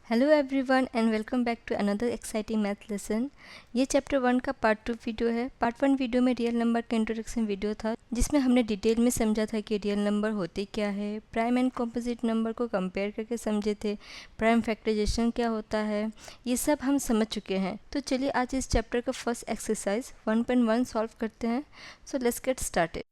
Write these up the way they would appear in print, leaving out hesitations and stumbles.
Hello everyone and welcome back to another exciting math lesson. ये chapter 1 का part 2 video है। Part 1 video में real number का introduction video था, जिसमें हमने डिटेल में समझा था कि रियल नंबर होते क्या है, प्राइम एंड कॉम्पोजिट नंबर को कंपेयर करके समझे थे, प्राइम फैक्टराइजेशन क्या होता है, ये सब हम समझ चुके हैं। तो चलिए आज इस चैप्टर का फर्स्ट एक्सरसाइज 1.1 सॉल्व करते हैं। So let's get started.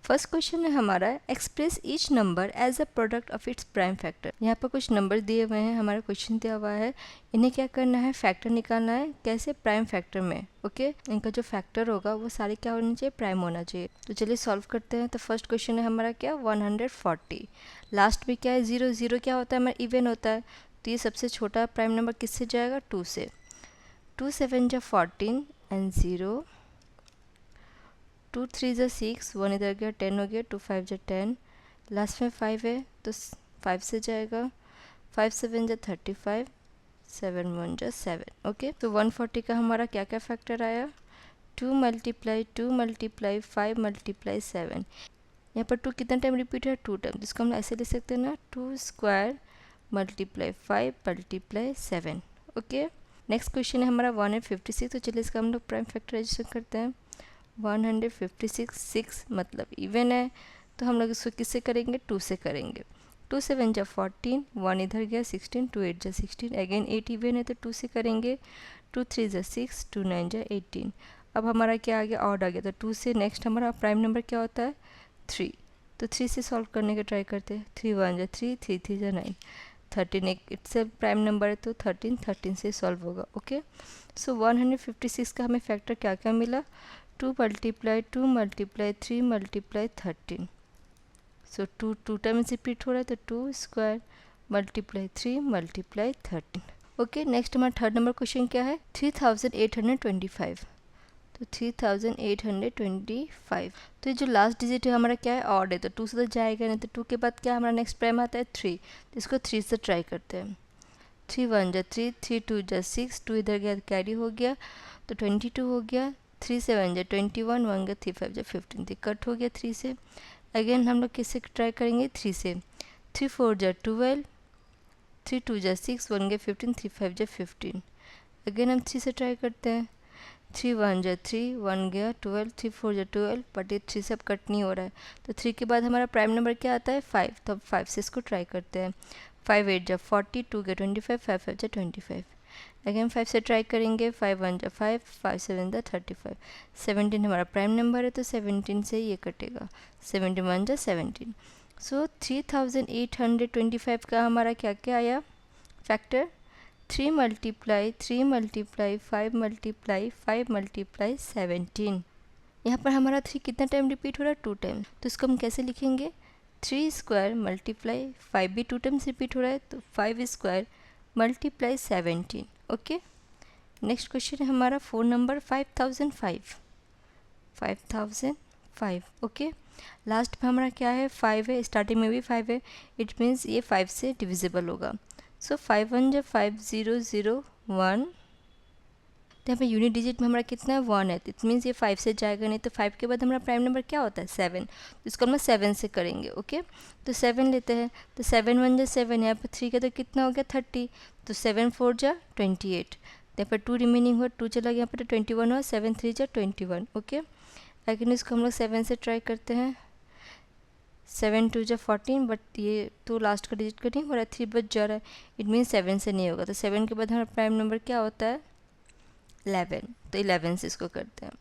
First question है हमारा, express each number as a product of its prime factor. यहाँ पर कुछ नंबर दिए हुए हैं, हमारा क्वेश्चन दिया हुआ है, इन्हें क्या करना है, फैक्टर निकालना है। कैसे? प्राइम फैक्टर में। ओके, इनका जो फैक्टर होगा वो सारे क्या होने चाहिए, प्राइम होना चाहिए। तो चलिए सॉल्व करते हैं। तो फर्स्ट क्वेश्चन है हमारा क्या, 140। लास्ट में क्या है, 0 0 क्या होता है, हमारा इवन होता है। तो ये सबसे छोटा प्राइम नंबर किससे जाएगा, 2 से। 2 7 जा 14 एंड 0, 2 3 जा 6, 1 इधर गया, 10 हो गया, 2 5 जा 10, लास्ट में 5 है तो 5 से जाएगा, 5 7 जा 35, 7 1 जा 7। ओके, तो 140 का हमारा क्या क्या फैक्टर आया, 2 मल्टीप्लाई 2 मल्टीप्लाई 5 मल्टीप्लाई 7। यहाँ पर 2 कितना टाइम रिपीट है, 2 टाइम, जिसको हम ऐसे लिख सकते हैं ना, 2 square multiply 5 multiply 7। Okay, next question है हमारा 156। तो चलिए इसका हम लोग प्राइम फैक्टराइजेशन करते हैं। 156 6 मतलब इवन है, तो हम लोग इसको किससे करेंगे, 2 से करेंगे। 2 7 जा 14, 1 इधर गया 16, 2 8 जा 16, अगेन 8 इवन है तो 2 से करेंगे। 2 3 जा 6, 2 9 जा 18। अब हमारा क्या आ गया, ऑड आ गया, तो 2 से नेक्स्ट हमारा प्राइम नंबर क्या होता है, 3। तो 3 से सॉल्व करने का ट्राई करते हैं। 3 1 जा 3, 3 3 जा 9, 13 एक इट्स प्राइम नंबर है तो 13 13 से सॉल्व होगा। ओके, सो 156 का हमें फैक्टर क्या क्या मिला, 2 मल्टीप्लाई 2 मल्टीप्लाई 3 मल्टीप्लाई 13। सो 2 2 टाइम्स रिपीट हो रहा है, तो 2 square multiply 3 multiply 13। Okay, next हमारा थर्ड नंबर क्वेश्चन क्या है, 3825। तो 3825। तो ये जो लास्ट डिजिट है हमारा क्या है, ऑड है, तो 2 से तो जाएगा नहीं, तो 2 के बाद क्या हमारा नेक्स्ट प्राइम आता है, 3। तो इसको 3 से ट्राई करते हैं। 3 1 जा 3, 3 2 जा 6, 2 इधर गया कैरी हो गया, तो 22 हो गया। 3 7 जा 21, 1 गया 3 5 जा 15, तो कट हो गया 3 से। अगेन हम लोग किससे ट्राई करेंगे, 3 से। 3 4 जा 12, 3 2 जा 6, 1 गया 15, 3 5 जा 15। अगेन हम 3 से ट्राई करते हैं। 3 1 जा 3, 1 गया 12, 3 4 जा 12, बट ये 3 से अब कट नहीं हो रहा है, तो 3 के बाद हमारा प्राइम नंबर क्या आता है, 5। तो अब 5 से इसको ट्राई करते हैं। 5 8 जा 40, 2 गया 25, 5 5 जा 25। अगेन 5 से ट्राई करेंगे। 5 1 जा 5, 5 7 जा 35, 17 हमारा प्राइम नंबर है तो 17 से ये कटेगा, 71 जा 17। सो 3825 का हमारा क्या क्या आया factor, 3 multiply 3 multiply 5 multiply 5 multiply 17। यहाँ पर हमारा 3 कितना टाइम रिपीट हो रहा है, 2 टाइम, तो इसको हम कैसे लिखेंगे, 3 स्क्वायर मल्टीप्लाई 5 भी 2 टाइम्स रिपीट हो रहा है, तो 5 square multiply 17। Okay, next question है हमारा 4 नंबर 5005। 5005। ओके, लास्ट में हमारा क्या है, 5 है, स्टार्टिंग में भी 5 है, इट मीन्स ये 5 से डिविजिबल होगा। सो 5 1 जा 5 0 0 1, तो यहाँ पे यूनिट डिजिट में हमारा कितना है, 1 है, इट मीन्स ये 5 से जाएगा नहीं, तो 5 के बाद हमारा प्राइम नंबर क्या होता है, 7। तो इसको हम 7 से करेंगे। ओके, तो 7 लेते हैं, तो 7 1 जा 7, यहाँ पर 3 का तो कितना हो गया, 30, तो 7 4 जा 28, तो यहाँ पर 2 रिमेनिंग हुआ, 2 चला गया, यहाँ पर 21 हुआ, 7 3 जा 21। ओके, लेकिन इसको हम लोग 7 से ट्राई करते हैं। 7 2 जा 14, बट ये तो लास्ट का डिजिट का नहीं हो रहा है, 3 बच जा रहा है, इट मीन्स 7 से नहीं होगा, तो 7 के बाद हमारा प्राइम नंबर क्या होता है, 11। तो 11 से इसको करते हैं।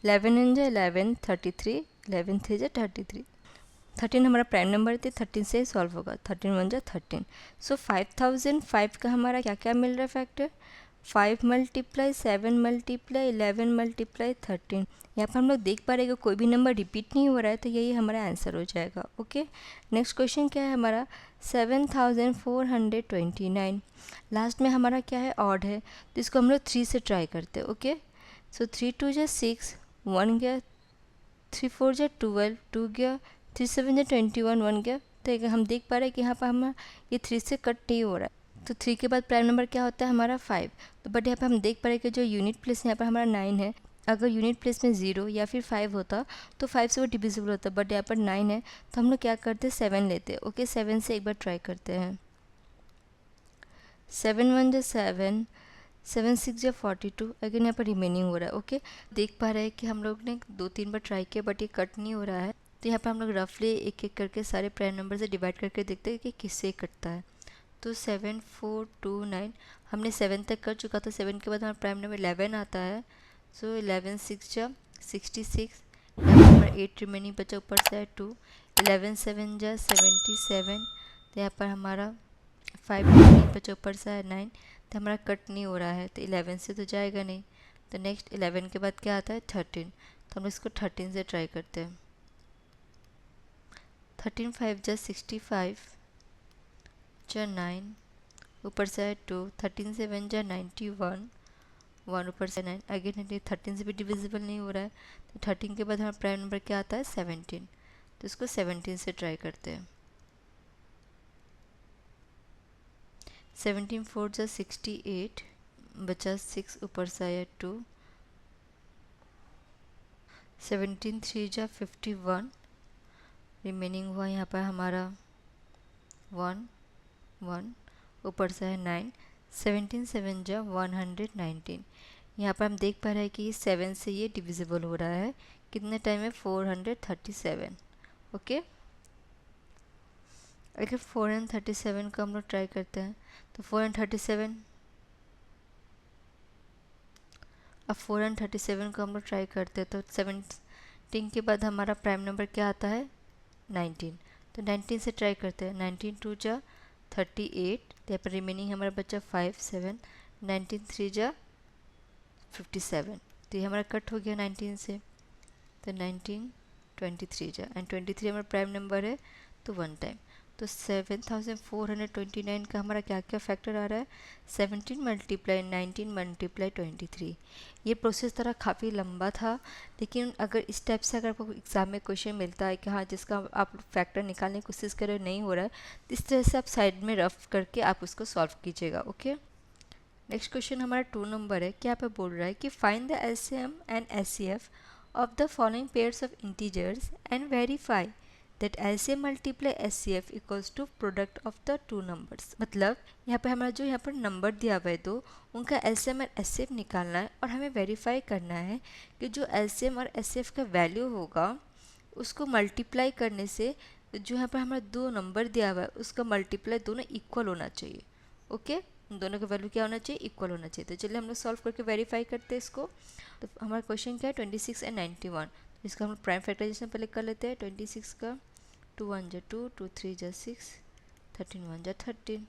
11 इन जा 11 33, 11 3 जा 33, 13 हमारा प्राइम नंबर थे, 13 से सॉल्व होगा, 13 1 जा 13। सो 5005 का हमारा क्या क्या मिल रहा है फैक्टर, 5 मल्टीप्लाई 7 मल्टीप्लाई 11 मल्टीप्लाई 13। यहाँ पर हम लोग देख पा रहे हैं कि कोई भी नंबर रिपीट नहीं हो रहा है, तो यही हमारा आंसर हो जाएगा। ओके, नेक्स्ट क्वेश्चन क्या है हमारा, 7429। लास्ट में हमारा क्या है, ऑड है, तो इसको हम लोग 3 से ट्राई करते हैं। ओके, सो 3 2 जा 6, 1 गया, 3 4 जा 12, 2 गया, 3 7 जा 21, 1 गया, तो हम देख पा रहे हैं कि यहाँ पर हमारा ये 3 से कट नहीं हो रहा है, तो 3 के बाद प्राइम नंबर क्या होता है हमारा 5। तो बट यहाँ पे हम देख पा रहे हैं कि जो यूनिट प्लेस यहाँ पर हमारा 9 है, अगर यूनिट प्लेस में 0 या फिर 5 होता तो 5 से वो डिविजिबल होता, बट यहाँ पर 9 है तो हम लोग क्या करते हैं 7 लेते हैं। ओके 7 से एक बार ट्राई करते हैं। 7 1 जो 7, 7 6 जो 42, अगेन यहाँ पर रिमेनिंग हो रहा है। ओके देख पा रहे हैं कि हम लोग ने 2-3 बार ट्राई किया बट ये कट नहीं हो रहा है। तो यहाँ पर हम लोग रफली एक एक करके सारे प्राइम नंबर से डिवाइड करके देखते हैं कि किससे कटता है। तो 7 4 2 9 हमने 7 तक कर चुका था। 7 के बाद हमारा प्राइम नंबर 11 आता है। सो 11 6 जा 66, यहाँ पर हमारा 8 रिमेनिंग बचा, ऊपर से है 2, 11 7 जा 77, तो यहाँ पर हमारा 5 रिमेनिंग बचा, ऊपर से है 9, तो हमारा कट नहीं हो रहा है तो 11 से तो जाएगा नहीं। तो नेक्स्ट 11 के बाद क्या आता है 13, तो हम इसको 13 से ट्राई करते हैं। 13 5 जा 65 जा 9, ऊपर से है 2, 13 7 जा 91, 1 ऊपर से 9, अगेन 13 से भी डिविजिबल नहीं हो रहा है। तो 13 के बाद हमारा प्राइम नंबर क्या आता है 17, तो इसको 17 से ट्राई करते हैं। 17 4 जा 68, बचा 6, ऊपर से आया 2, 17 3 जा 51, रिमेनिंग हुआ यहाँ पर हमारा 1 1, ऊपर से है 9, 17 7 जा 119, यहाँ पर हम देख पा रहे हैं कि 7 से ये डिविजिबल हो रहा है। कितने टाइम है 437। ओके अगर 437 को हम लोग ट्राई करते हैं तो 437, अब 437 को हम लोग ट्राई करते हैं तो 17 के बाद हमारा प्राइम नंबर क्या आता है 19, तो 19 से ट्राई करते हैं। 19 2 जा 38, तो यहाँ पर रिमेनिंग हमारा बचा 5 7, 19 3 जा 57, तो ये हमारा कट हो गया 19 से। तो 19 23 जा एंड 23 हमारा प्राइम नंबर है तो 1 टाइम। तो 7429 का हमारा क्या क्या फैक्टर आ रहा है 17 मल्टीप्लाई 19 मल्टीप्लाई 23। ये प्रोसेस तरह काफ़ी लंबा था, लेकिन अगर इस टाइप से अगर आपको एग्ज़ाम में क्वेश्चन मिलता है कि हाँ जिसका आप फैक्टर निकालने की कोशिश कर रहे हो नहीं हो रहा है, तो इस तरह से आप साइड में रफ करके आप उसको सॉल्व कीजिएगा। ओके नेक्स्ट क्वेश्चन हमारा 2 नंबर है। क्या पे बोल रहा है कि find the LCM and HCF of the following pairs of integers and verify that LCM multiply HCF equals to product of the two numbers। मतलब यहाँ पे हमारा जो यहाँ पर नंबर दिया हुआ है दो, उनका LCM और HCF निकालना है और हमें वेरीफाई करना है कि जो LCM और HCF का वैल्यू होगा उसको मल्टीप्लाई करने से जो यहाँ पर हमारा दो नंबर दिया हुआ है उसका मल्टीप्लाई दोनों इक्वल होना चाहिए। ओके दोनों का वैल्यू क्या होना चाहिए इक्वल होना चाहिए। तो चलिए हम लोग सॉल्व करके वेरीफाई करते हैं इसको। तो हमारा क्वेश्चन क्या है 26 एंड 91, तो इसका हम प्राइम फैक्टराइजेशन पहले कर लेते हैं। 26 का 2 1 जा 2, 2 3 जा 6, 13 1 जा 13,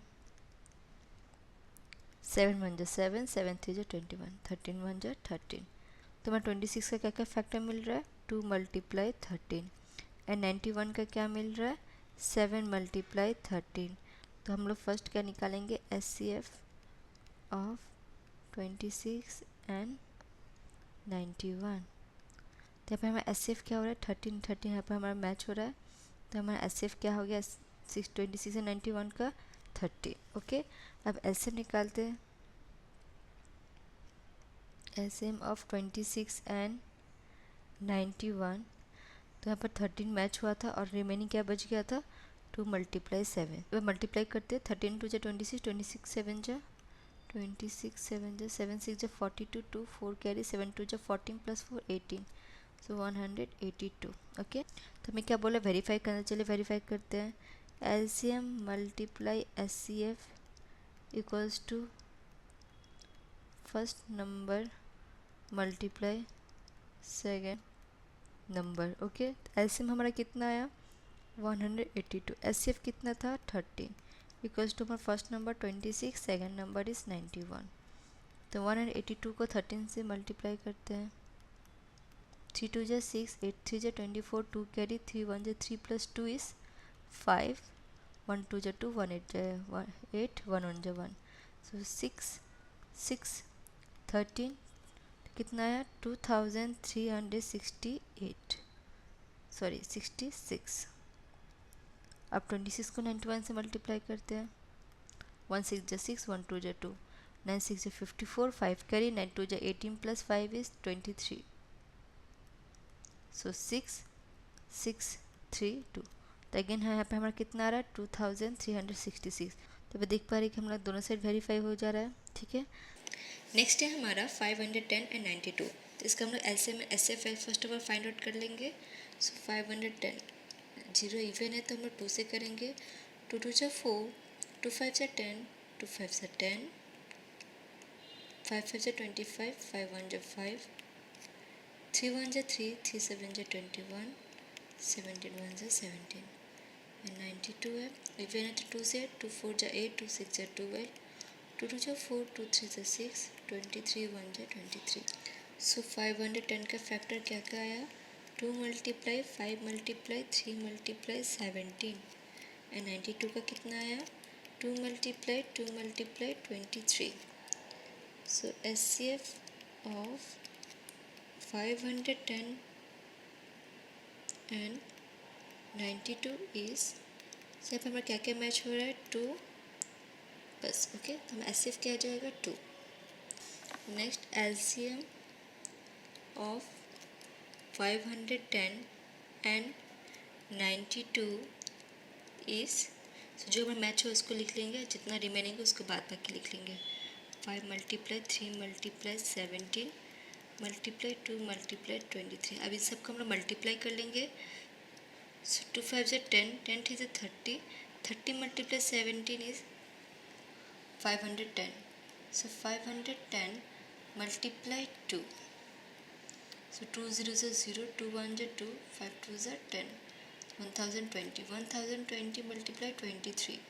7 1 जा 7, 7 3 जा 21, 13 1 जा 13। तो हमारा 26 का क्या क्या फैक्टर मिल रहा है 2 मल्टीप्लाई 13 एंड 91 का क्या मिल रहा है 7 मल्टीप्लाई 13। तो हम लोग फर्स्ट क्या निकालेंगे HCF ऑफ 26 एंड 91। तो यहाँ पे हमारा HCF क्या हो रहा है 13 13, यहाँ पे हमारा मैच हो रहा है। तो हमारा HCF क्या हो गया 26 एंड 91 का 30। ओके अब LCM निकालते हैं। LCM ऑफ 26 एंड 91, तो यहाँ पर 13 मैच हुआ था और रिमेनिंग क्या बच गया था 2 मल्टीप्लाई 7। तो मल्टीप्लाई करते हैं 13 2 जा 26, 26 7 जा 26 7 जा 7 6 जा 42, 2 4 कैरी 7 2 जा 14 प्लस 4 18, सो 182। ओके तो हमें क्या बोला वेरीफाई करना, चलिए वेरीफाई करते हैं। LCM multiply HCF equals to first number multiply second number. Okay LCM हमारा कितना आया 182, HCF कितना था 13 इक्वल्स टू हमारा first number 26, second number is 91। तो 182 को 13 से मल्टीप्लाई करते हैं। 3 2 जा 6, 8 3 जा 24, 2 कैरी 3 1 जा 3 प्लस 2 इज़ 5, 1 2 जा 2, 1 8 जा 8, 1 1 जा 1, सो 6 6 13 कितना आया 2368, सॉरी 66। अब 26 को 91 से मल्टीप्लाई करते हैं। 1 6 जा 6, 1 2 जा 2, 9 6 is 54, 5 carry, 9 2 is 18 plus 5 is 23. So 6 6 3 2। तो अगेन यहाँ पे हमारा कितना आ रहा है 2366। तो मैं देख पा रही कि हमारा दोनों साइड वेरीफाई हो जा रहा है, ठीक है। नेक्स्ट है हमारा 510 एंड 92। तो इसका हम लोग एलसीएम में SF first of all find out कर लेंगे। सो 510 जीरो इवन है तो हम लोग 2 से करेंगे। 2 2 जा 4, 2 5 जा 10, 2 5 जा 10, 5 5 जा 25, 5 1 जा 5, 3 1 जा 3, 3 7 जा 21, 17 1 जा 17 एंड 92 है। इवन है तो 2 से, 2 4 जा 8, 2 6 जा 12, 2 2 जा 4, 2 3 जा 6, 23 1 जा 23। सो 510 का फैक्टर क्या क्या आया 2 मल्टीप्लाई 5 मल्टीप्लाई 3 मल्टीप्लाई 17 एंड 92 का कितना आया 2 multiply 23। So HCF of 510 and 92 is सिर्फ हमारा क्या क्या मैच हो रहा है 2 बस, ओके। तो हम एचसीएफ क्या आ जाएगा 2। Next LCM of 510 and 92 is, जो हमारा मैच हो उसको लिख लेंगे, जितना रिमेनिंग है उसको बाद बाकी लिख लेंगे। 5 मल्टीप्लाई 3 मल्टीप्लाई 17 मल्टीप्लाई 2 मल्टीप्लाई 23। अब इन सबको हम लोग मल्टीप्लाई कर लेंगे। सो 2 5 से 10, 10 3 से 30, 30 multiply 17 is 510। So 510 multiply 2। So 2 0 is 0, 2 1 is 2, 5 2 is 10, 1020, 1020 multiply 23.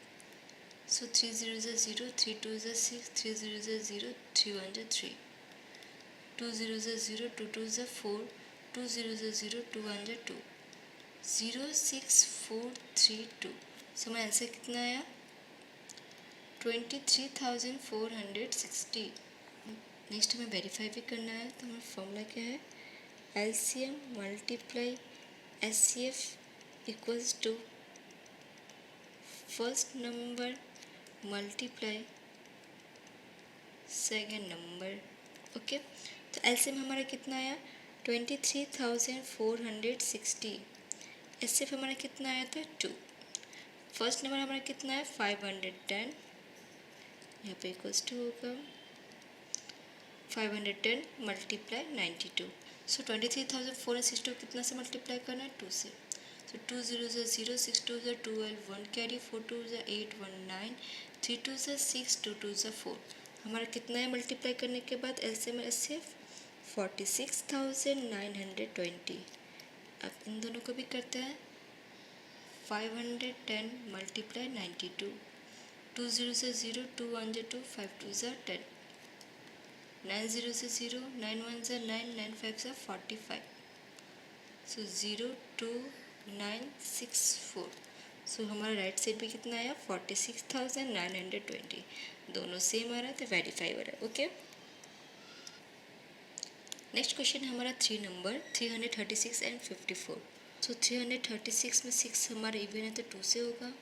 So 3 0 is 0, 3 2 is 6, 3 0 is 0, 3 1 is 3, 2 0 is 0, 2 2 is 4, 2 0 is 0, 2 1 is 2, 0 6 4 3 2। So हमारा आंसर कितना आया 23,460। नेक्स्ट हमें वेरीफाई भी करना है, तो हमारा फॉर्मूला क्या है LCM multiply SCF equals to first number multiply second number, okay. तो LCM हमारा कितना आया 23,460। SCF हमारा कितना आया था 2। फर्स्ट नंबर हमारा कितना है 510, यहाँ पे इक्वल्स टू होगा 510 मल्टीप्लाई 92। सो 23,462 कितना से मल्टीप्लाई करना है 2 से। सो 2 0 से 0, 6 2 से 12, 1 कैरी, 4 2 से 8, 1 9, 3 2 से 6, 2 2 से 4। हमारा कितना है मल्टीप्लाई करने के बाद एलसीएम एचसीएफ 46,920। अब इन दोनों को भी करते हैं 510 मल्टीप्लाई 92, 2 0 से 0, 2 1 से 2, 5 2 से 10, 9 0 से 0, 9 1 से 9, 9 5 से 45। सो 02964। सो हमारा राइट साइड भी कितना आया 46,920। दोनों सेम आ रहा है तो वेरीफाई हो रहा है, ओके। नेक्स्ट क्वेश्चन हमारा 3 नंबर 336 एंड 54। सो 336 में 6 हमारा इवन है तो 2 से होगा।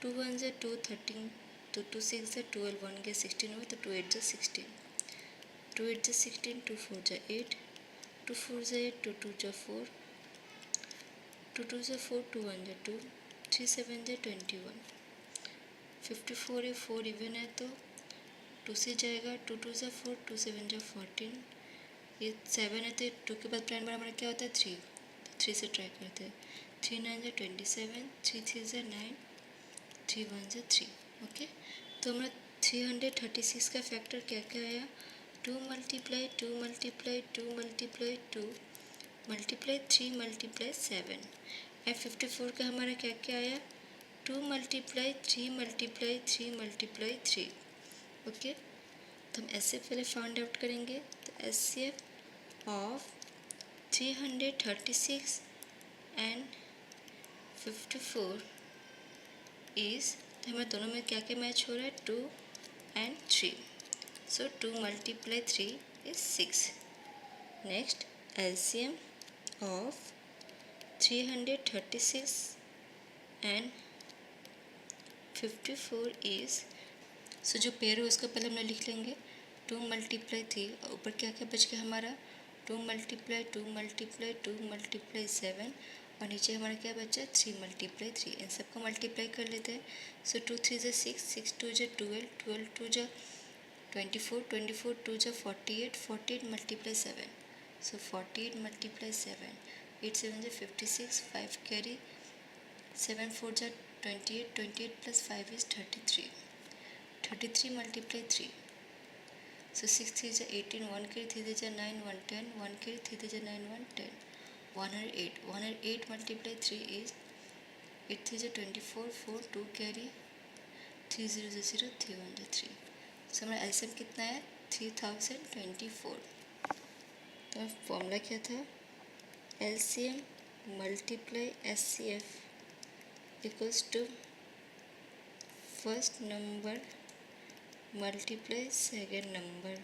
2 1 से 2 13, तो 2 6 से 12, 1 के 16 होगा तो 2 8 से 16, 2 8 से 16, 2 4 से 8, 2 4 से 8, 2 2 से 4, 2 2 से 4, 2 1 से 2, 3 7 से 21, 54 है 4 इवन है तो 2 से जाएगा, 2 2 से 4, 2 7 से 14, ये 7 है तो 2 के बाद प्राइम नंबर हमारा क्या होता है 3, तो 3 से ट्राई करते हैं। 3 9 से 27, 3 3 से 9, 3 1 से 3, ओके। तो हमारा 336 का फैक्टर क्या क्या आया 2 multiply 2 multiply 2 multiply 2 multiply 3 multiply 7 and 54 का हमारा क्या क्या आया 2 मल्टीप्लाई 3 मल्टीप्लाई 3 मल्टीप्लाई 3, ओके। तो हम ऐसे पहले फाइंड आउट करेंगे। तो एचसीएफ ऑफ 336 एंड 54 इज, तो हमें दोनों में क्या क्या मैच हो रहा है 2 and 3। So 2 multiply 3 is 6. Next LCM of 336 and 54 is, सो जो पेयर है उसको पहले हम लोग लिख लेंगे 2 मल्टीप्लाई 3, ऊपर क्या क्या बच गया हमारा 2 मल्टीप्लाई 2 मल्टीप्लाई 2 मल्टीप्लाई 7, और नीचे हमारा क्या बचा 3 मल्टीप्लाई 3। इन सबको मल्टीप्लाई कर लेते हैं। सो 2 3 ज़ा 6, 6 2 ज़ा 12, 12 2 ज़ा 24, 24 2 ज़ा 48, 48 मल्टीप्लाई 7। सो 48 मल्टीप्लाई 7, 8 7 ज़ा 56, 5 कैरी, 7 4 ज़ा 28, 28 plus 5 is 33, 33 multiply 3। So 6 3 is 18, 1 carry 3 is 9, 110, 1 carry 3 is 9, 110, 108, 108 multiply 3 is 8 3 is 24, 4 2 carry 3 0 is 0, 3 1 is 3। So हमारा एलसीएम कितना है 3024। तो फॉर्मूला क्या था LCM multiply HCF equals to first number multiply second number.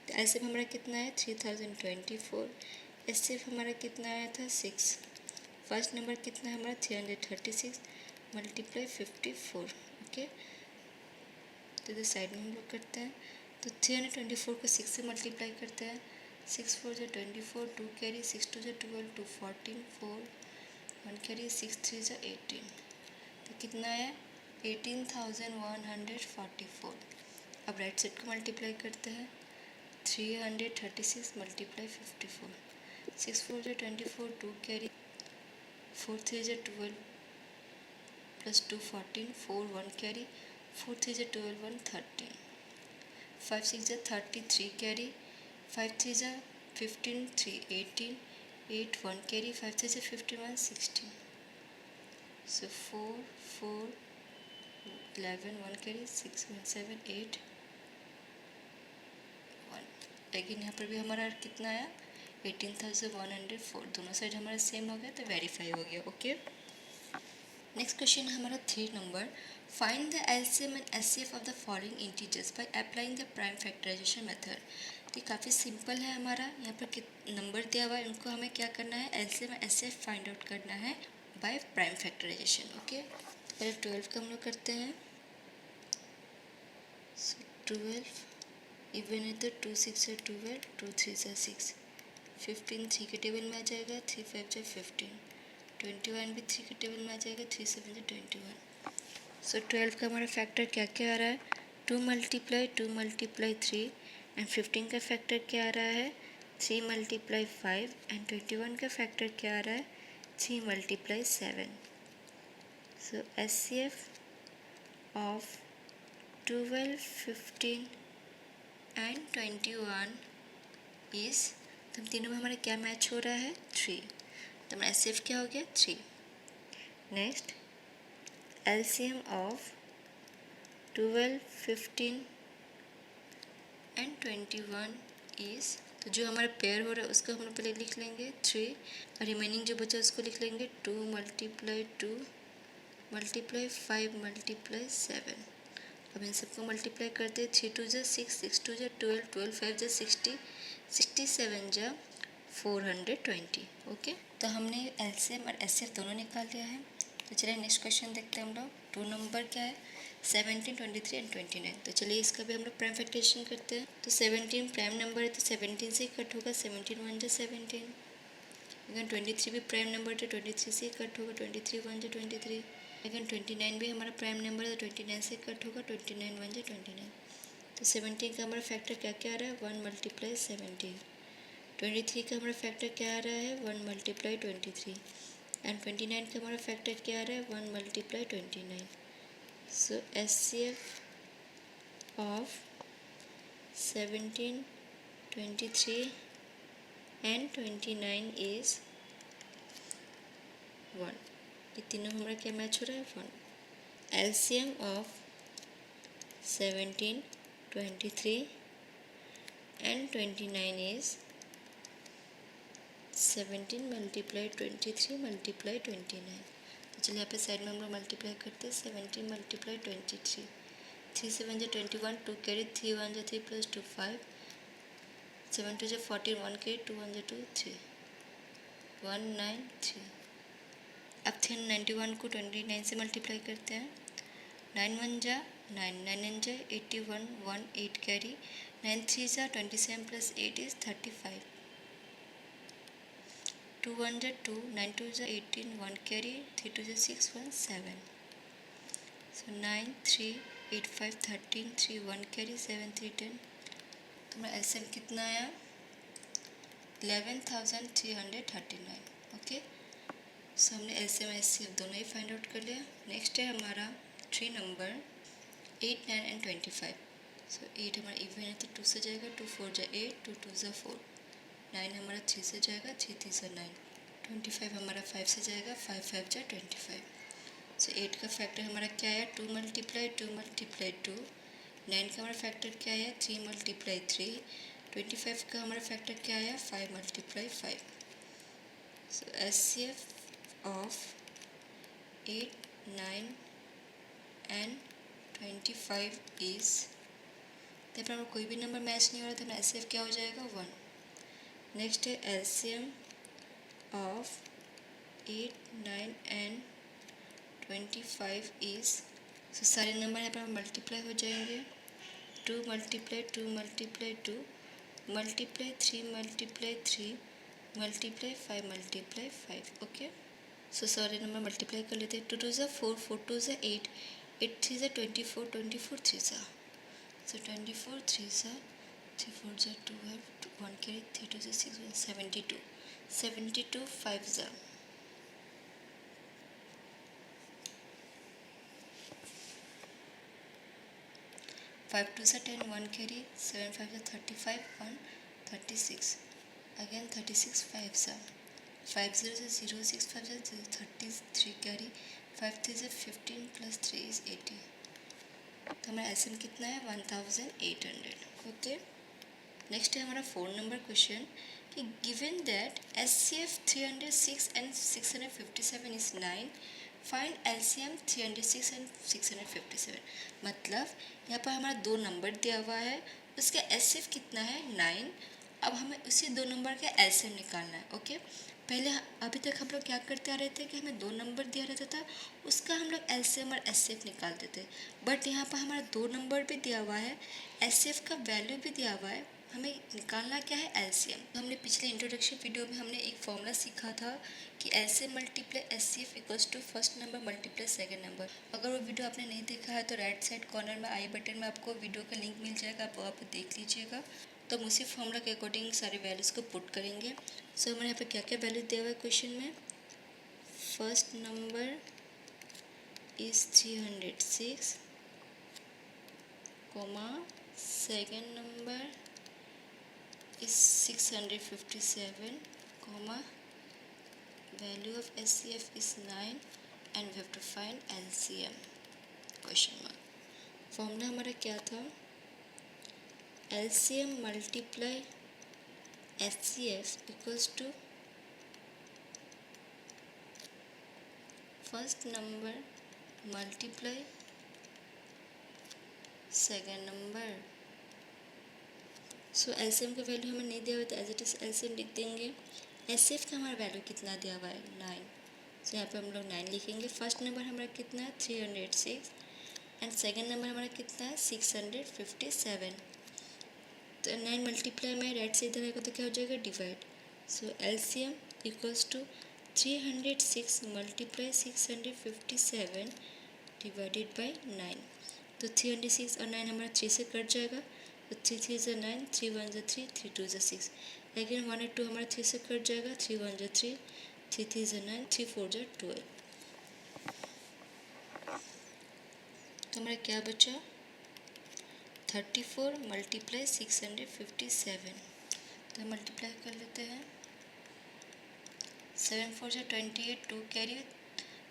तो LCM हमारा कितना है 3024, एचसीएफ हमारा कितना आया था 6, फर्स्ट नंबर कितना है हमारा 336 मल्टीप्लाई 54। ओके, तो इधर साइड में हम लोग करते हैं। तो 324 को 6 से मल्टीप्लाई करते हैं, 6 4 जो 24, 2 कैरी 6 2 जो 12, 2 14, 4 1 कैरी 6 3 जो 18। तो कितना है 18,144। अब राइट साइड को मल्टीप्लाई करते हैं 336 मल्टीप्लाई 54, 6 4 जो 24, 2 कैरी 4 3 जो 12 प्लस 2 14, 4 1 कैरी 4 3 जो 12 1 13, 5 6 जो 33 कैरी 5 3 जो 15 3 18, 8 1 कैरी 5 3 जो 51 16। सो 4 4 11 1 कैरी 6 1 7 8 1। लेकिन यहाँ पर भी हमारा कितना आया 18,104। दोनों साइड हमारा सेम हो गया तो वेरीफाई हो गया। ओके, नेक्स्ट क्वेश्चन है हमारा 3 number. Find the LCM and HCF of the following integers by applying the prime factorisation method. तो काफ़ी सिंपल है हमारा, यहाँ पर नंबर दिया हुआ है, उनको हमें क्या करना है LCM and HCF find out करना है बाय प्राइम फैक्टराइजेशन। ओके, पहले 12 का हम लोग करते हैं। सो 12 इवन है तो 2 6 है 12, 2 3 है 6, 15 3 के टेबल में आ जाएगा, 3 5 है 15, 21 भी 3 के टेबल में आ जाएगा, 3 7 है 21। सो 12 का हमारा फैक्टर क्या क्या आ रहा है 2 मल्टीप्लाई 3, एंड 15 का फैक्टर क्या आ रहा है 3 मल्टीप्लाई 5, एंड 21 का फैक्टर क्या आ रहा है 3 multiply 7। So HCF of 12, 15 and 21 is, तो तीनों में हमारा क्या मैच हो रहा है 3, तो हमारा एचसीएफ क्या हो गया 3। Next LCM of 12, 15 and 21 is, तो जो हमारा पेयर हो रहा है उसको हम लोग पहले लिख लेंगे 3, और रिमेनिंग जो बचा उसको लिख लेंगे 2 मल्टीप्लाई 5 मल्टीप्लाई 7। अब इन सबको मल्टीप्लाई करते हैं 3 2 जा 6, 6 2 जा 12, 12 5 जा 60, 67 जा 420। ओके, तो हमने एलसीएम और एचसीएफ दोनों निकाल लिया है। तो चलिए नेक्स्ट क्वेश्चन देखते हैं हम लोग। 2 नंबर क्या है 17, 23 एंड 29। तो चलिए इसका भी हम लोग प्राइम फैक्टराइजेशन करते हैं। तो 17 प्राइम नंबर है तो 17 से ही कट होगा, 17 1 जा 17। अगर 23 भी प्राइम नंबर तो 23 से ही कट होगा, 23 1 जा 23। अगर 29 भी हमारा प्राइम नंबर है तो 29 से कट होगा, 29 1 जा 29। तो 17 का हमारा फैक्टर क्या क्या आ रहा है 1 मल्टीप्लाई 17। 23 का हमारा फैक्टर क्या आ रहा है 1 मल्टीप्लाई 23, एंड 29 का हमारा फैक्टर क्या आ रहा है 1 multiply 29। So HCF of 17, 23 and 29 is 1। ये तीनों हमारा क्या मैच हो रहा है 1। LCM of 17, 23 and 29 is 17 multiply 23 multiply 29। तो चलिए यहाँ पे साइड में हम लोग मल्टीप्लाई करते हैं 17 मल्टीप्लाई 23, 3 7 जो 21, 2 कैरी 3 1 जो 3 प्लस 2 5, 7 2 जो 14, 1 कैरी 2 1 जो 2 3, 193। अब 391 को 29 से मल्टीप्लाई करते हैं, 9 1 जा 9 9 9 जा 81 1 8 कैरी 9 3 जा 27 प्लस 8 इज 35 2 1 जा 2 9 2 जा 18 1 कैरी 3 2 जा 6 1 7 so 9 3 8 5 13 3 1 कैरी 7 3 10 तो मेरा एसएम कितना आया 11,339 ओके सो हमने एसएम एससीएफ दोनों ही फाइंड आउट कर लिया। नेक्स्ट है हमारा 3 नंबर 8 9 एंड 25 सो 8 हमारा इवन है तो 2 से जाएगा 2 4 जा 8 2 2 जा 4 9 हमारा 3 से जाएगा 3 3 जा 9 25 हमारा 5 से जाएगा 5 5 जा 25 सो 8 का फैक्टर हमारा क्या आया 2 मल्टीप्लाई 2 मल्टीप्लाई 2 9 का हमारा फैक्टर क्या आया 3 मल्टीप्लाई 3 25 का हमारा फैक्टर क्या आया 5 multiply 5 so HCF of 8 9 and 25 is यहाँ पर कोई भी नंबर मैच नहीं हो रहा तो एच सी एफ क्या हो जाएगा 1। नेक्स्ट है LCM of 8 9 and 25 is so सारे नंबर यहाँ पर मल्टीप्लाई हो जाएंगे 2 multiply 2 multiply 2 multiply 3 multiply 3 multiply 5 multiply 5 okay so सारे नंबर मल्टीप्लाई कर लेते हैं 2 2 ज़ा 4 4 2 ज़ा 8 8 3 ज़ा 24 24 3 ज़ा सो 24 3 ज़ा 3 4 ज़ा 12 1 कैरी 3 2 ज़ा 6 1 72 72 5 ज़ा 5 2 ज़ा 10 1 कैरी 7 5 ज़ा 35 1 36 again 36 5 ज़ा 5 0 ज़ा 0 6 5 ज़ा 33 कैरी 5 3 ज़ा 15 प्लस 3 इज 80 तो हमारा एसएम कितना है 1800 ओके। नेक्स्ट है हमारा 4 नंबर क्वेश्चन कि given that HCF 306 and 657 is 9 find LCM 306 and 657 मतलब यहाँ पर हमारा 2 नंबर दिया हुआ है उसका एचसीएफ कितना है 9 अब हमें उसी 2 नंबर का एलसीएम निकालना है ओके। पहले अभी तक हम लोग क्या करते आ रहे थे कि हमें 2 नंबर दिया रहता था उसका हम लोग एलसीएम और एचसीएफ निकालते थे बट यहाँ पर हमारा 2 नंबर भी दिया हुआ है एचसीएफ का वैल्यू भी दिया हुआ है हमें निकालना क्या है एलसीएम। तो हमने पिछले इंट्रोडक्शन वीडियो में हमने एक फॉर्मूला सीखा था कि LCM multiply HCF equals to first number multiply second number. अगर वो वीडियो आपने नहीं देखा है तो राइट साइड कॉर्नर में आई बटन में आपको वीडियो का लिंक मिल जाएगा आप वहाँ पर देख लीजिएगा। तो हम उसी फॉर्मूला के अकॉर्डिंग सारे वैल्यूज़ को पुट करेंगे। सो हमारे यहाँ पर क्या क्या वैल्यू दिया हुआ है क्वेश्चन में first number is 306 comma second number is 657 comma value of SCF is 9 and we have to find LCM question mark। Formula हमारा क्या था LCM multiply HCF equals to first number multiply second number. So LCM का value हमें नहीं दिया हुआ तो as it is LCM लिख देंगे। एचसीएफ का हमारा वैल्यू कितना दिया हुआ है 9 सो यहाँ पे हम लोग 9 लिखेंगे। फर्स्ट नंबर हमारा कितना है 306 एंड सेकेंड नंबर हमारा कितना है 657। तो 9 मल्टीप्लाई में राइट से इधर आएगा तो क्या हो जाएगा divide. So LCM equals to 306 multiply 657 divided by 9। तो 306 और 9 हमारा 3 से कट जाएगा तो 3 3 ज़ा 9 3 1 ज़ा 3 3 2 ज़ा 6 अगेन 1 और 2 हमारा 3 से कट जाएगा 3 1 ज़ा 3 3 3 ज़ा 9 3 4 ज़ा 12। तो हमारा क्या बचा 34 मल्टीप्लाई 657। तो मल्टीप्लाई कर लेते हैं 7 4 ज़ा 28 2 कैरी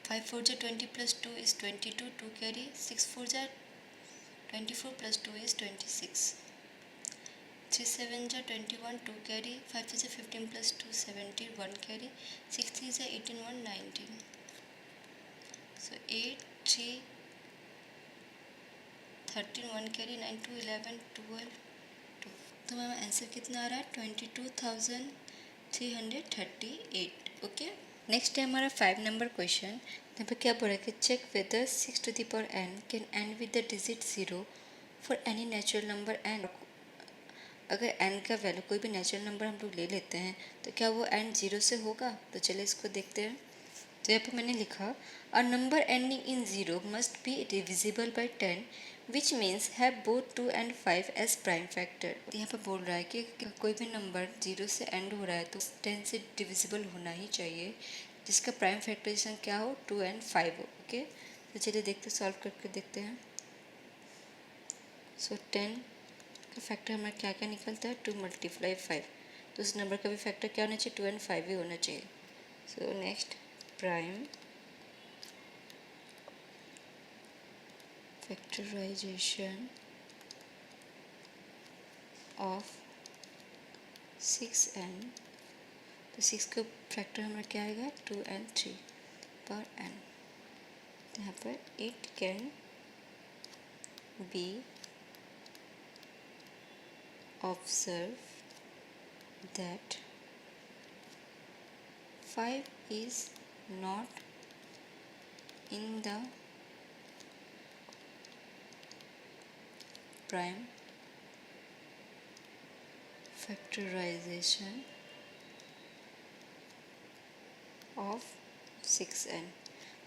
5 4 ज़ा 20 प्लस 2 इज़ 22 2 कैरी 6 4 ज़ा 24 plus 2 is 26 3 7 जा 21 2 carry 5 is 15 plus 2 17 1 carry 6 3 is 18 1 19 so 8 3 13 1 carry 9 2 11 12 2 तो हमारा आंसर कितना आ रहा है 22,338 ओके। नेक्स्ट है हमारा 5 नंबर क्वेश्चन यहाँ पे क्या बोला है कि check whether 6 to the power n can end with the digit 0 for any natural number n। अगर n का वैल्यू कोई भी नेचुरल नंबर हम लोग ले लेते हैं तो क्या वो n 0 से होगा? तो चलिए इसको देखते हैं। तो यहाँ पे मैंने लिखा a number ending in 0 must be divisible by 10 which means have both 2 and 5 as prime factor. यहाँ पे बोल रहा है कि कोई भी नंबर 0 से एंड हो रहा है तो 10 से डिविजिबल होना ही चाहिए, जिसका प्राइम फैक्टराइजेशन क्या हो, 2 and 5 हो। ओके, तो चलिए देखते, सॉल्व करके देखते हैं। सो 10 का फैक्टर हमारा क्या क्या निकलता है, 2 × 5। तो उस नंबर का भी फैक्टर क्या होना चाहिए, 2 and 5 ही होना चाहिए। So next, prime factorisation of 6n। तो 6 का फैक्टर हमारा क्या आएगा, 2 and 3 पर n। तो यहाँ पर it can be observe that 5 is not in the prime factorization of 6n।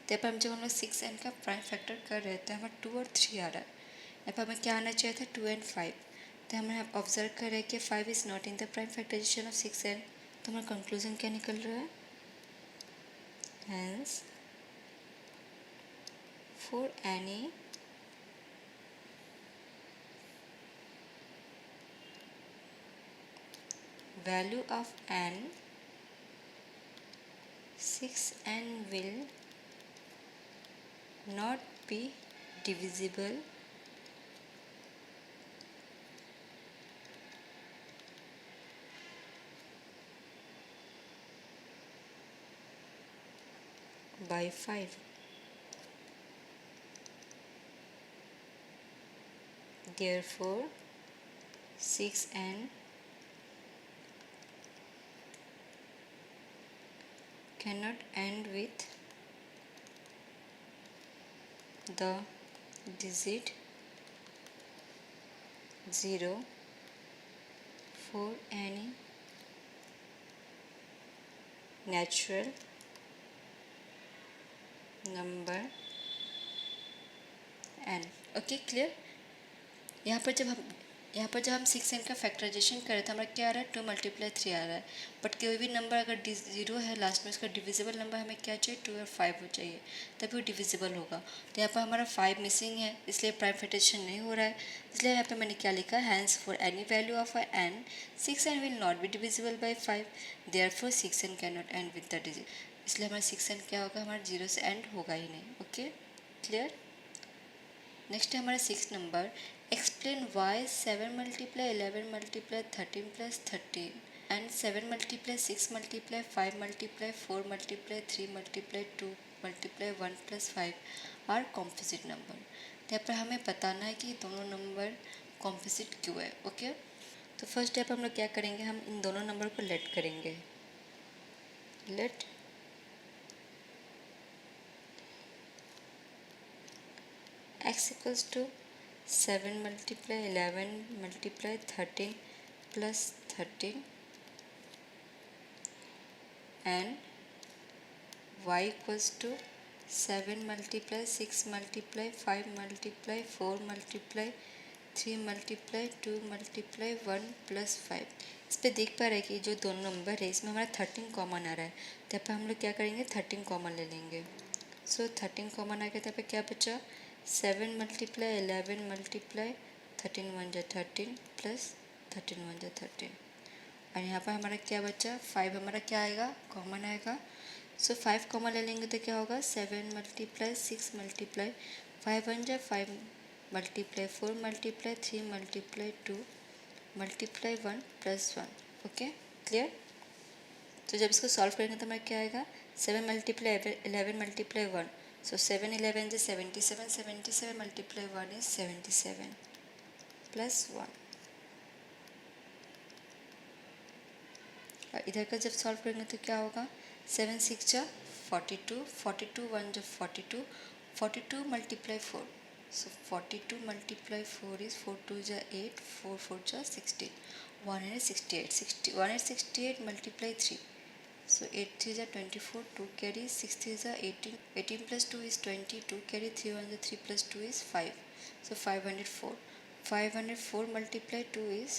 तो यहाँ पर जब हम लोग 6n का प्राइम फैक्टर कर रहे थे, हमें 2 और 3 आ रहा है। यहाँ पर हमें क्या आना चाहिए था, 2 and 5। तो हमें यहाँ ऑब्जर्व कर रहे हैं कि 5 is not in the prime factorisation of 6n। तो हमारा कंक्लूजन क्या निकल रहा है, hence for any value of n, 6n will not be divisible by 5। Therefore 6n cannot end with the digit 0 for any natural number n। Okay, clear. यहाँ पर जब हम 6n का फैक्टराइजेशन कर रहे थे, हमारा क्या आ रहा है, 2 × 3 आ रहा है। बट कोई भी नंबर अगर 0 है लास्ट में, उसका डिविजिबल नंबर हमें क्या चाहिए, 2 और 5 हो चाहिए, तभी वो डिविजिबल होगा। तो यहाँ पर हमारा 5 मिसिंग है, इसलिए प्राइम फैक्टराइजेशन नहीं हो रहा है। इसलिए यहाँ पर मैंने क्या लिखा, hence for any value of n 6n will not be divisible by 5, therefore 6n can not end with the digit. इसलिए हमारा 6n क्या होगा, हमारा 0 से एंड होगा ही नहीं। Okay, clear. नेक्स्ट है हमारा 6 number, explain why 7 × 11 × 13 + 13 and 7 × 6 × 5 × 4 × 3 × 2 × 1 + 5 are composite number. तो यहाँ पर हमें बताना है कि ये दोनों नंबर कॉम्पोजिट क्यों है। ओके, तो फर्स्ट यहाँ पर हम लोग क्या करेंगे, हम इन दोनों नंबर को लेट करेंगे। Let x equals to 7 × 11 × 13 + 13 and y equals to 7 × 6 × 5 × 4 × 3 × 2 × 1 + 5। इस पर देख पा रहे हैं कि जो दोनों नंबर है इसमें हमारा 13 कॉमन आ रहा है। तो यहाँ पर हम लोग क्या करेंगे, 13 कॉमन ले लेंगे। सो 13 कॉमन आ गया, तो यहाँ पर क्या बचा, 7 × 11 × 13 × 1 = 13 + 13 × 1 = 13। और यहाँ पर हमारा क्या बचा, 5 हमारा क्या आएगा, कॉमन आएगा। सो 5 कॉमन ले लेंगे तो क्या होगा, 7 × 6 × 5 1 = 5 × 4 × 3 × 2 × 1 + 1। Okay, clear. तो जब इसको सॉल्व करेंगे तो हमारा क्या आएगा, 7 × 11 × 1। So 7 11 is 77, 77 × 1 is 77 + 1। और इधर का जब सॉल्व करेंगे तो क्या होगा, 7 6 × 42, 42 1 जा 42, 42 multiply 4. So 42 multiply 4 is 4 2 जा 8, 4 4 जा 16, 168. 168 multiply 3. So 8 3 जा 24, 2 carry, 6 3 जा 18, 18 plus 2 is 20, 2 carry, 3 1 जा 3 plus 2 is 5. So 504. 504 multiply 2 is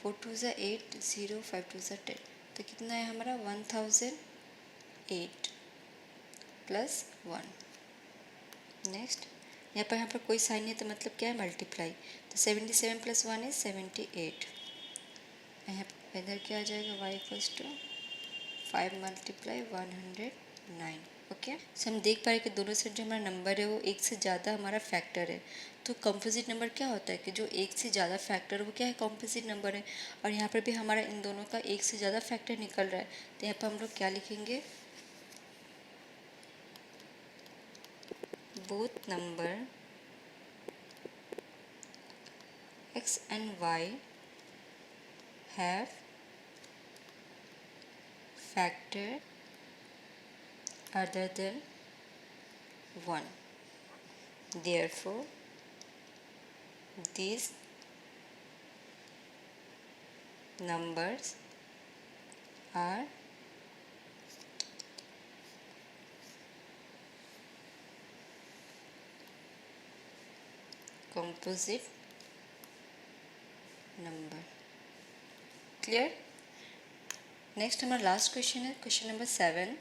4 2 जा 8, 0, 5 2 जा 10. तो कितना है हमारा 1008 प्लस 1. नेक्स्ट यहाँ पर कोई साइन नहीं है तो मतलब क्या है मल्टीप्लाई. तो 77 प्लस 1 इज 78. यहाँ इधर क्या आ जाएगा y equals to 5 multiply 109. Okay, so हम देख पा रहे हैं कि दोनों साइड जो हमारा नंबर है वो एक से ज़्यादा हमारा फैक्टर है. तो कंपोजिट नंबर क्या होता है कि जो एक से ज़्यादा फैक्टर है वो क्या है, कंपोजिट नंबर है. और यहाँ पर भी हमारा इन दोनों का एक से ज़्यादा फैक्टर निकल रहा है. तो यहाँ पर हम लोग क्या लिखेंगे, both number x and y have factor other than 1. Therefore, these numbers are composite number. Clear? Next हमारा लास्ट क्वेश्चन है, question number 7.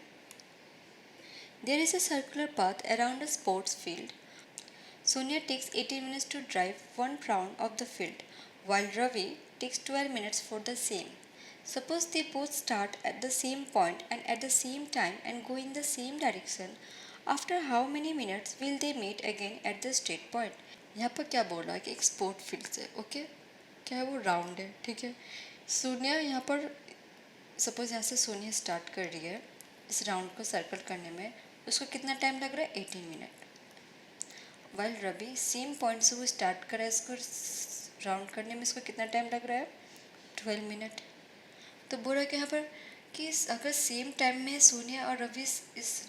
There is a circular path around a sports field. Sonia takes 18 minutes to drive one round of the field, while Ravi takes 12 minutes for the same. Suppose they both start at the same point and at the same time and go in the same direction. After how many minutes will they meet again at the straight point? यहाँ पर क्या बोल रहा है कि एक sport field है. Okay, क्या है वो राउंड है. ठीक है, सोनिया यहाँ पर सपोज यहाँ से सोनिया स्टार्ट कर रही है इस राउंड को सर्कल करने में, उसको कितना टाइम लग रहा है, 18 minute. While Ravi same point से वो स्टार्ट कर रहा है इसको राउंड करने में, इसको कितना टाइम लग रहा है, 12 मिनट. तो बोल रहा है कि यहाँ पर कि अगर सेम टाइम में सोनिया और रवि इस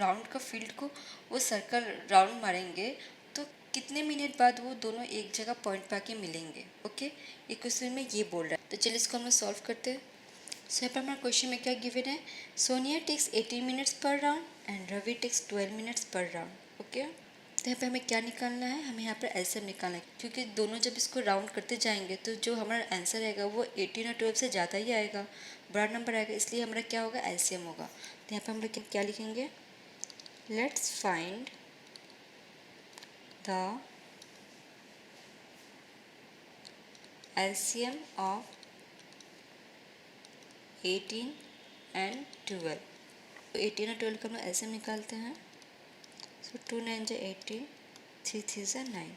राउंड का फील्ड को वो सर्कल राउंड मारेंगे तो कितने मिनट बाद वो दोनों एक जगह पॉइंट पे आके मिलेंगे. ओके, ये क्वेश्चन में ये बोल रहा है. तो चलिए इसको हम लोग सॉल्व करते हैं. सो यहाँ पर हमारे क्वेश्चन में क्या गिवन है, Sonia takes 18 minutes per round and Ravi takes 12 minutes per round. Okay, तो यहाँ पे हमें क्या निकालना है, हमें यहाँ पर एलसीएम निकालना है, क्योंकि दोनों जब इसको राउंड करते जाएंगे तो जो हमारा आंसर आएगा वो 18 और 12 से ज़्यादा ही आएगा, बड़ा नंबर आएगा, इसलिए हमारा क्या होगा, एलसीएम होगा. तो यहाँ पर हम लोग क्या लिखेंगे, let's find the LCM of 18 and 12. तो 18 और 12 का हम लोग एलसीएम निकालते हैं. सो 2 9 जा 18, 3 3 जा 9,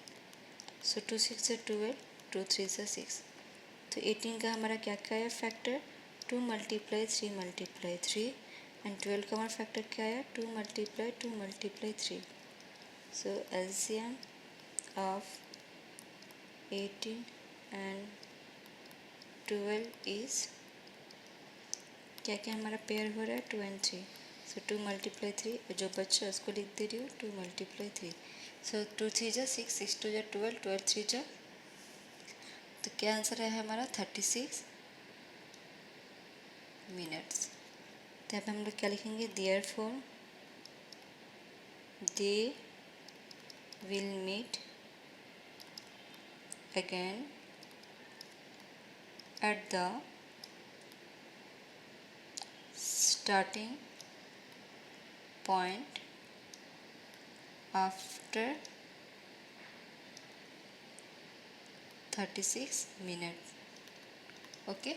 सो 2 6 जा 12, 2 3 जा 6. तो 18 का हमारा क्या क्या है फैक्टर, 2 मल्टीप्लाई 3 मल्टीप्लाई 3, एंड 12 का हमारा फैक्टर क्या आया, 2 multiply 2 multiply 3. So LCM of 18 and 12 is क्या क्या हमारा पेयर हो रहा है, 2 and 3. सो 2 मल्टीप्लाई 3, जो बच्चा उसको लिख दे रही हूँ 2 मल्टीप्लाई 3. सो 2 3 जा 6, 6 2 जा 12, 12 3 जा, तो क्या आंसर है हमारा 36 मिनट्स. तो यहाँ पे हम लोग क्या लिखेंगे, therefore they will meet again at the starting point after 36 minutes. ओके,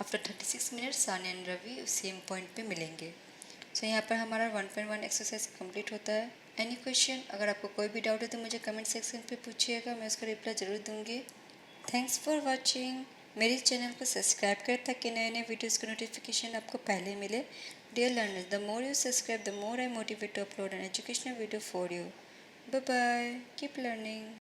after 36 minutes Sania and Ravi same point पे मिलेंगे. सो यहाँ पर हमारा 1.1 एक्सरसाइज कंप्लीट होता है. एनी क्वेश्चन, अगर आपको कोई भी डाउट है तो मुझे कमेंट सेक्शन पे पूछिएगा, मैं उसका रिप्लाई ज़रूर दूँगी. Thanks for watching. मेरे चैनल को सब्सक्राइब करें ताकि नए नए वीडियोज़ की नोटिफिकेशन आपको पहले मिले. Dear learners, the more you subscribe the more I motivate to upload an educational video for you. Bye bye, keep learning.